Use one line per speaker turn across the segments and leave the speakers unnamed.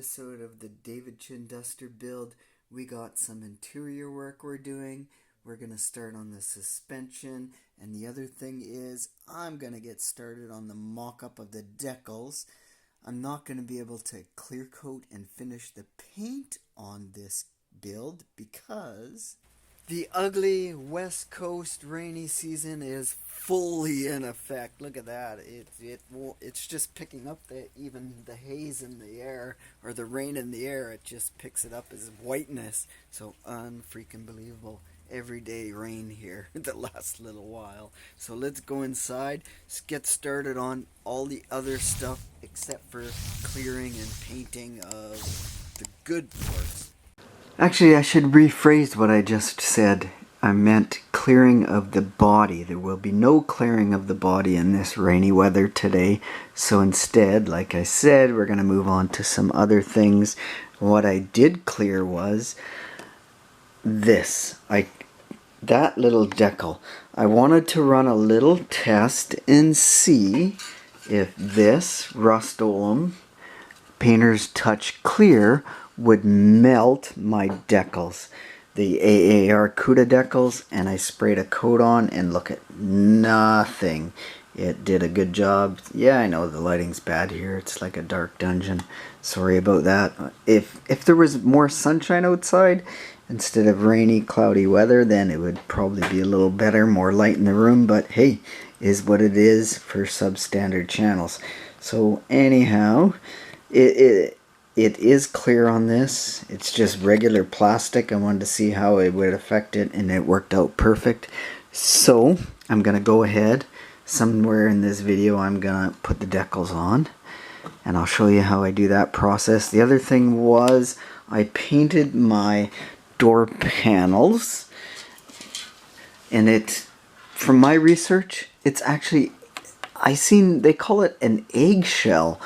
episode of the David Chin Duster build. We got some interior work we're doing. We're going to start on the suspension, and the other thing is I'm going to get started on the mock-up of the decals. I'm not going to be able to clear coat and finish the paint on this build because the ugly West Coast rainy season is fully in effect. Look at that. It's just picking up even the haze in the air, or the rain in the air. It just picks it up as whiteness. So unfreaking believable. Everyday rain here the last little while. So let's go inside. Let's get started on all the other stuff except for clearing and painting of the good parts. Actually, I should rephrase what I just said. I meant clearing of the body. There will be no clearing of the body in this rainy weather today. So instead, like I said, we're going to move on to some other things. What I did clear was this. That little decal. I wanted to run a little test and see if this Rust-Oleum Painter's Touch Clear would melt my decals, the AAR Cuda decals, and I sprayed a coat on and look at nothing. It did a good job. Yeah, I know the lighting's bad here. It's like a dark dungeon. Sorry about that. If there was more sunshine outside instead of rainy, cloudy weather, then it would probably be a little better, more light in the room, but hey, is what it is for substandard channels. So anyhow, it is clear on this. It's just regular plastic. I wanted to see how it would affect it, and it worked out perfect. So I'm going to go ahead. Somewhere in this video I'm going to put the decals on, and I'll show you how I do that process. The other thing was I painted my door panels, and from my research, it's actually, they call it an eggshell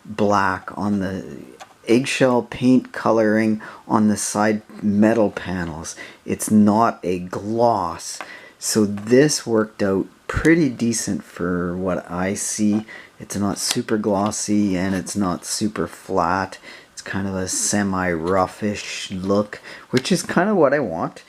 black on the eggshell paint coloring on the side metal panels. It's not a gloss. So this worked out pretty decent for what I see. It's not super glossy and it's not super flat. It's kind of a semi-roughish look, which is kind of what I want.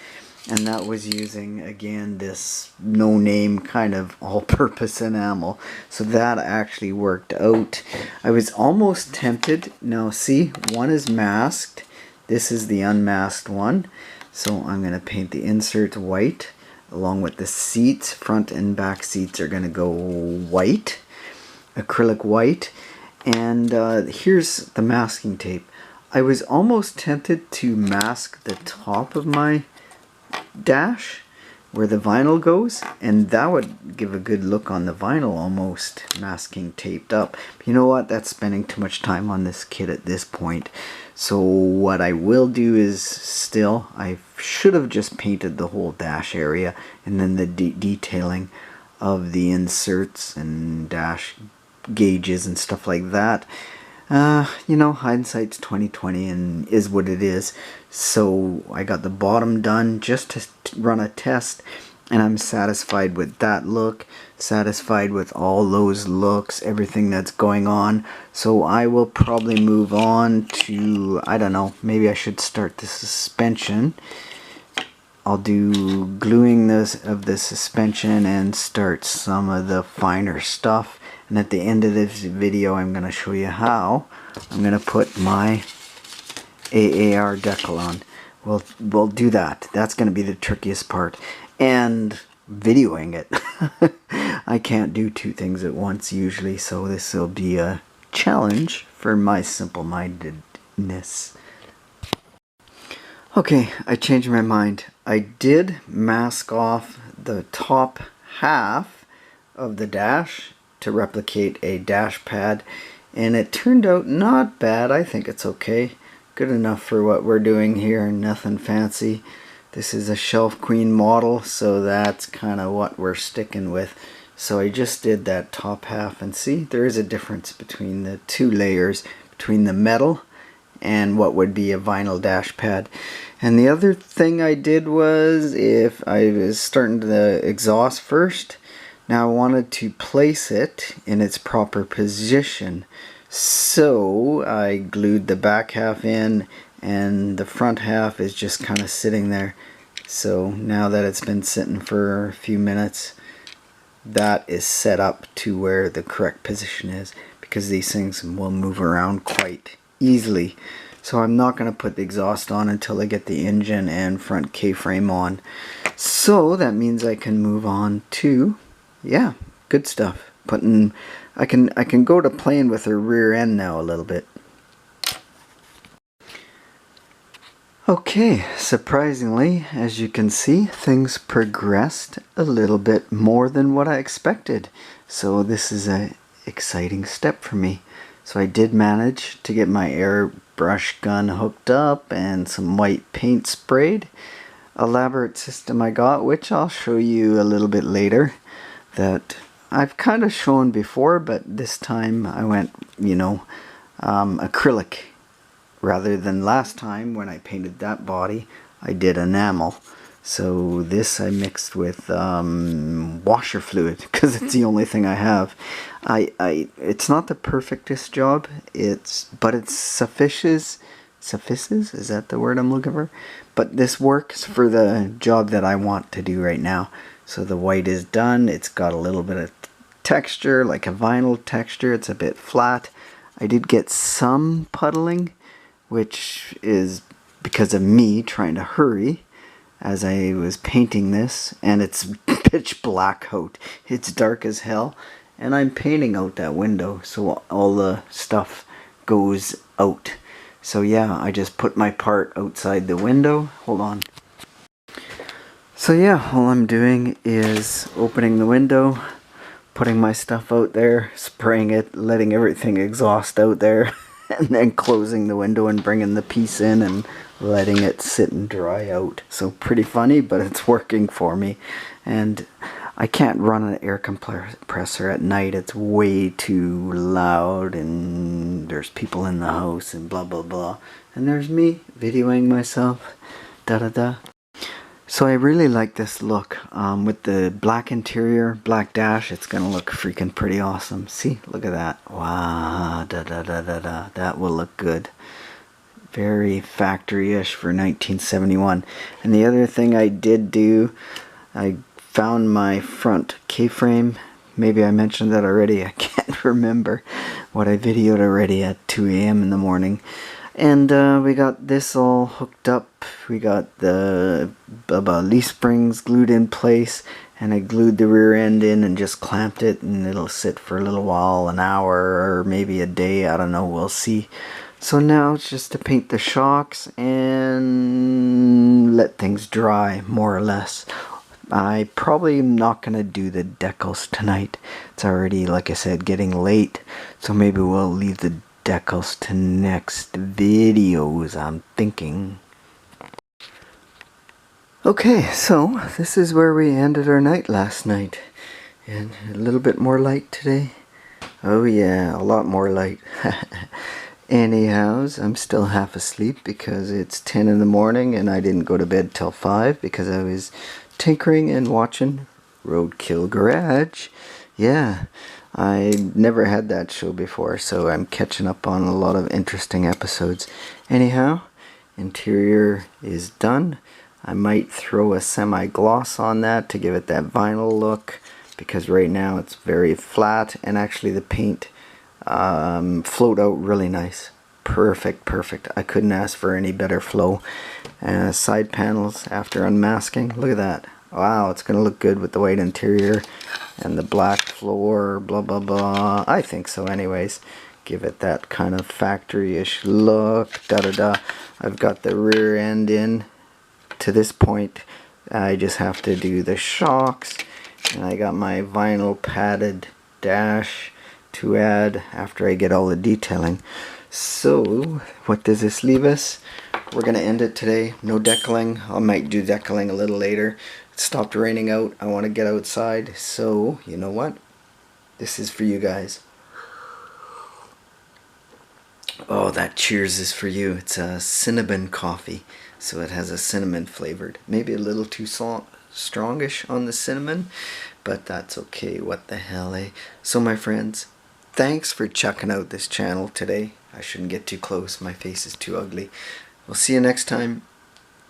And that was using, again, this no-name kind of all-purpose enamel. So that actually worked out. I was almost tempted. Now see, one is masked. This is the unmasked one. So I'm going to paint the insert white, along with the seats. Front and back seats are going to go white, acrylic white. And here's the masking tape. I was almost tempted to mask the top of my dash where the vinyl goes, and that would give a good look on the vinyl, almost masking taped up. But you know what, that's spending too much time on this kit at this point. So what I will do is I should have just painted the whole dash area, and then the detailing of the inserts and dash gauges and stuff like that. You know, hindsight's 20/20 and is what it is. So I got the bottom done just to run a test, and I'm satisfied with that look, satisfied with all those looks, everything that's going on. So I will probably move on to, I don't know, maybe I should start the suspension. I'll do gluing of the suspension and start some of the finer stuff. And at the end of this video, I'm going to show you how I'm going to put my AAR decal on. We'll do that. That's going to be the trickiest part. And videoing it. I can't do two things at once usually, so this will be a challenge for my simple-mindedness. Okay, I changed my mind. I did mask off the top half of the dash to replicate a dash pad, and it turned out not bad. I think it's okay. Good enough for what we're doing here, nothing fancy. This is a Shelf Queen model, so that's kind of what we're sticking with. So I just did that top half, and see, there is a difference between the two layers, between the metal and what would be a vinyl dash pad. And the other thing I did was, if I was starting the exhaust first, now I wanted to place it in its proper position. So I glued the back half in, and the front half is just kind of sitting there. So now that it's been sitting for a few minutes, that is set up to where the correct position is, because these things will move around quite easily. So I'm not going to put the exhaust on until I get the engine and front K-frame on. So that means I can move on to, yeah, good stuff. I can go to playing with her rear end now a little bit. Okay, surprisingly, as you can see, things progressed a little bit more than what I expected. So this is an exciting step for me. So I did manage to get my airbrush gun hooked up and some white paint sprayed. Elaborate system I got, which I'll show you a little bit later, that I've kind of shown before, but this time I went, acrylic. Rather than last time when I painted that body, I did enamel. So this I mixed with washer fluid, because it's the only thing I have. It's not the perfectest job, but it suffices. Suffices? Is that the word I'm looking for? But this works for the job that I want to do right now. So the white is done. It's got a little bit of texture, like a vinyl texture. It's a bit flat. I did get some puddling, which is because of me trying to hurry as I was painting this, and it's pitch black out. It's dark as hell, and I'm painting out that window, so all the stuff goes out. So yeah, I just put my part outside the window. Hold on. So yeah, all I'm doing is opening the window, putting my stuff out there, spraying it, letting everything exhaust out there, and then closing the window and bringing the piece in and letting it sit and dry out. So pretty funny, but it's working for me. And I can't run an air compressor at night. It's way too loud, and there's people in the house and blah blah blah. And there's me videoing myself. Da da da. So I really like this look. With the black interior, black dash, it's gonna look freaking pretty awesome. See, look at that. Wow, da da da da da. That will look good. Very factory-ish for 1971. And the other thing I did do, I found my front K-frame. Maybe I mentioned that already. I can't remember what I videoed already at 2 a.m. in the morning. And we got this all hooked up. We got the leaf springs glued in place, and I glued the rear end in and just clamped it, and it'll sit for a little while, an hour or maybe a day, I don't know, we'll see. So now it's just to paint the shocks and let things dry, more or less. I probably am not going to do the decals tonight. It's already, like I said, getting late, so maybe we'll leave the decals to next videos, I'm thinking. Okay, so this is where we ended our night last night. And a little bit more light today. Oh yeah, a lot more light. Anyhows, I'm still half asleep because it's 10 in the morning and I didn't go to bed till 5 because I was tinkering and watching Roadkill Garage. Yeah, I never had that show before, so I'm catching up on a lot of interesting episodes. Anyhow, interior is done. I might throw a semi-gloss on that to give it that vinyl look, because right now it's very flat, and actually the paint flowed out really nice. Perfect, perfect. I couldn't ask for any better flow. Side panels after unmasking, look at that. Wow, it's going to look good with the white interior and the black floor, blah blah blah. I think so anyways. Give it that kind of factory-ish look, da da da. I've got the rear end in. To this point, I just have to do the shocks, and I got my vinyl padded dash to add after I get all the detailing. So, what does this leave us? We're going to end it today. No decaling. I might do decaling a little later. It stopped raining out. I want to get outside. So, you know what? This is for you guys. Oh, that cheers is for you. It's a cinnamon coffee. So it has a cinnamon flavored. Maybe a little too strongish on the cinnamon. But that's okay. What the hell, eh? So my friends, Thanks for checking out this channel today. I shouldn't get too close, my face is too ugly. We'll see you next time.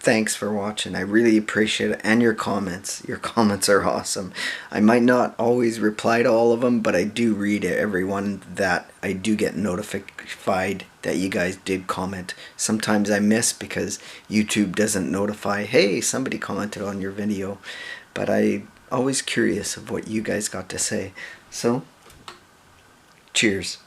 Thanks for watching. I really appreciate it. And your comments. Your comments are awesome. I might not always reply to all of them, but I do read every one that I do get notified that you guys did comment. Sometimes I miss because YouTube doesn't notify, hey, somebody commented on your video. But I'm always curious of what you guys got to say. So, cheers.